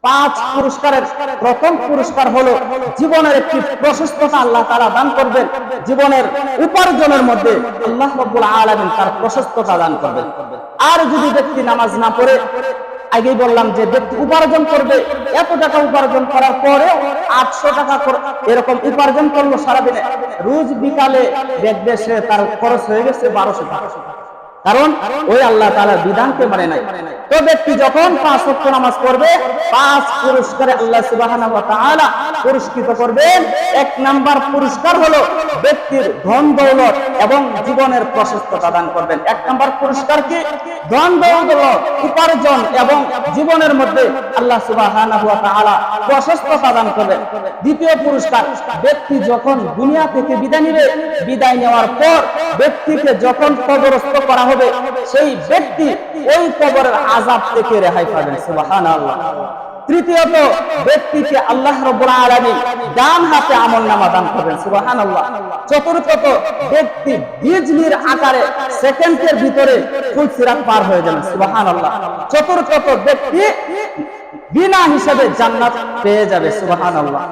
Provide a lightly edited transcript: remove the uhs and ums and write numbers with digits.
পাঁচ পুরস্কারের প্রথম পুরস্কার হলো জীবনের একটি প্রশস্ততা আল্লাহ তাআলা দান করবেন। জীবনের উপার্জনের মধ্যে আল্লাহ রাব্বুল আলামিন তার প্রশস্ততা দান করবেন। আর যদি ব্যক্তি নামাজ না পড়ে, আগেই বললাম যে ব্যক্তি উপার্জন করবে, এত টাকা উপার্জন করার পরে 800 টাকা এরকম উপার্জন করলো সারাদিনে, রোজ বিকালে দেখবে সে তার খরচ হয়ে গেছে 1200 টাকা। কারণ ওই আল্লাহ তাআলার বিধানকে মানে নাই। তো ব্যক্তি যখন 5 ওয়াক্ত নামাজ পড়বে, 5 পুরস্কারে আল্লাহ সুবহানাহু ওয়া তাআলা পুরস্কৃত করবেন। 1 নাম্বার পুরস্কার হলো ব্যক্তির ধন দৌলত এবং জীবনের প্রশস্ততা দান করবেন। 1 নাম্বার পুরস্কার কি? ধন দৌলত, উপার্জন এবং জীবনের মধ্যে আল্লাহ সুবহানাহু ওয়া তাআলা প্রশস্ততা দান করবেন। দ্বিতীয় পুরস্কার, ব্যক্তি যখন দুনিয়া থেকে বিদায় নেবে, বিদায় নেওয়ার পর ব্যক্তিকে যখন কবরস্থ করা হবে, সেই ব্যক্তি ওই কবরের আযাব থেকে রেহাই পাবেন। সুবহানাল্লাহ। তৃতীয়ত, ব্যক্তিকে আল্লাহ রাব্বুল আলামিন ডান হাতে আমলনামা দান করবেন। সুবহানাল্লাহ। চতুর্থত, ব্যক্তি বিজলির আকারে সেকেন্ডের ভিতরে ফুলসিরাত পার হয়ে যাবেন। সুবহানাল্লাহ। চতুর্থত, ব্যক্তি বিনা হিসাবে জান্নাত পেয়ে যাবে। সুবহানাল্লাহ।